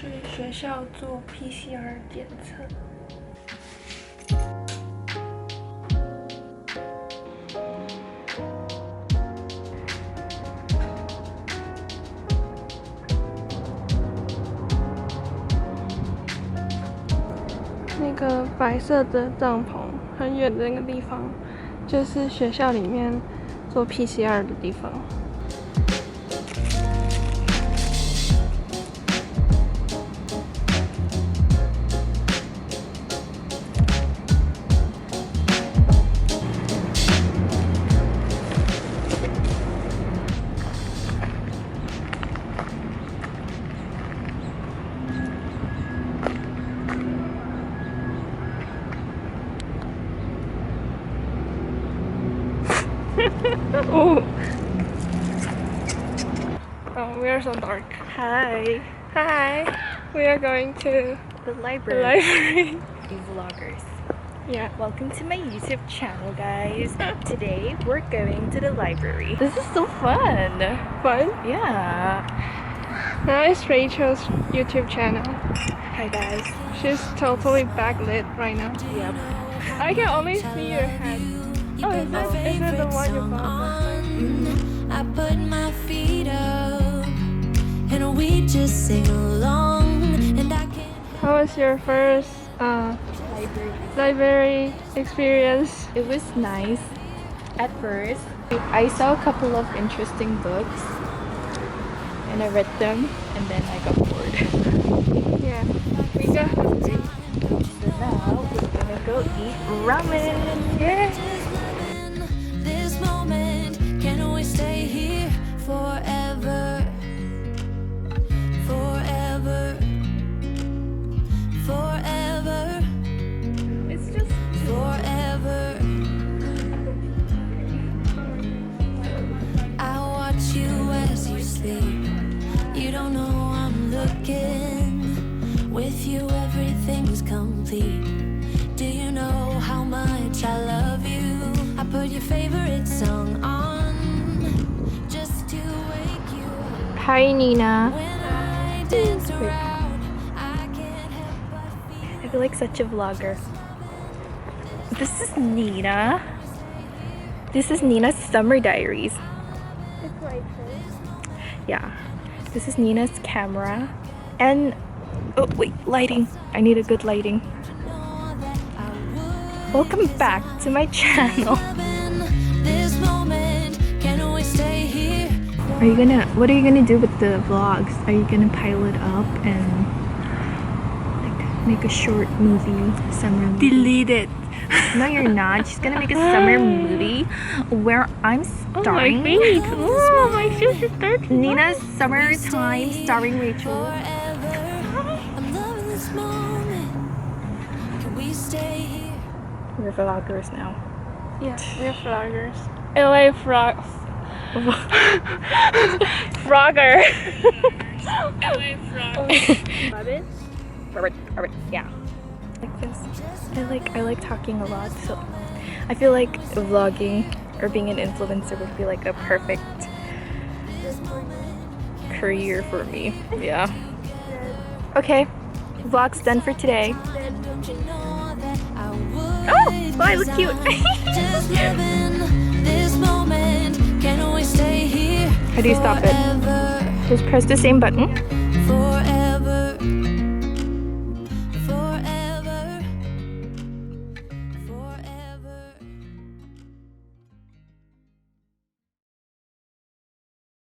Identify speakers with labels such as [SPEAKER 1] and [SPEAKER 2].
[SPEAKER 1] 去学校做 PCR 检测。那个白色的帐篷，很远的那个地方，就是学校里面做 PCR 的地方。Oh, we are so dark.
[SPEAKER 2] Hi,
[SPEAKER 1] Hi, we are going to
[SPEAKER 2] the
[SPEAKER 1] the
[SPEAKER 2] library.
[SPEAKER 1] library.
[SPEAKER 2] You vloggers.
[SPEAKER 1] Yeah.
[SPEAKER 2] Welcome to my YouTube channel, guys. Today we're going to the library. This is so fun.
[SPEAKER 1] Fun.
[SPEAKER 2] Yeah.
[SPEAKER 1] Now it's Rachel's YouTube channel.
[SPEAKER 2] Hi, guys.
[SPEAKER 1] She's totally backlit right now.
[SPEAKER 2] Yep.
[SPEAKER 1] I can only see your head. Oh, is that the one you found?
[SPEAKER 3] I put my feet up and we just sing along and I can't.
[SPEAKER 1] How was your first library experience?
[SPEAKER 2] It was nice. At first, I saw a couple of interesting books and I read them and then I got bored.
[SPEAKER 1] Yeah, we got hungry.
[SPEAKER 2] So now we're gonna go eat ramen.
[SPEAKER 1] Yeah.
[SPEAKER 3] This moment, can we stay here forever? Forever. Forever.
[SPEAKER 2] It's just
[SPEAKER 3] Forever. I watch you as you sleep. You don't know I'm looking. With you, everything's complete. Do you know how much I love you? I put your favorite song on just to wake you up.
[SPEAKER 2] Hi, Nina.
[SPEAKER 3] When I dance around, I can't help but feel.
[SPEAKER 2] I feel like such a vlogger. This is Nina. This is Nina's summer diaries.
[SPEAKER 1] It's my turn.
[SPEAKER 2] Yeah. This is Nina's camera. And oh wait, lighting. I need a good lighting. Welcome back to my channel.
[SPEAKER 3] This moment, can we stay here?
[SPEAKER 2] What are you gonna do with the vlogs? Are you gonna pile it up and like make a short movie, summer movie?
[SPEAKER 1] Delete it.
[SPEAKER 2] No, you're not. She's gonna make a summer movie where I'm starring.
[SPEAKER 1] Oh, my face. Oh, my face is dirty.
[SPEAKER 2] Nina's summertime starring Rachel.
[SPEAKER 3] I'm loving this moment. Can we stay here?
[SPEAKER 2] We're vloggers now.
[SPEAKER 1] Yeah, we're vloggers. LA frog. Frogger. LA frog.
[SPEAKER 2] Rabbit. Yeah. Like this. I like talking a lot, so I feel like vlogging or being an influencer would be like a perfect career for me. Yeah. Okay. Vlog's done for today.
[SPEAKER 3] Don't you know that I would?
[SPEAKER 2] Oh, I look cute.
[SPEAKER 3] Just living this moment. Can we stay here?
[SPEAKER 2] How do you stop it?
[SPEAKER 3] Forever,
[SPEAKER 2] Just press the same button.
[SPEAKER 3] forever.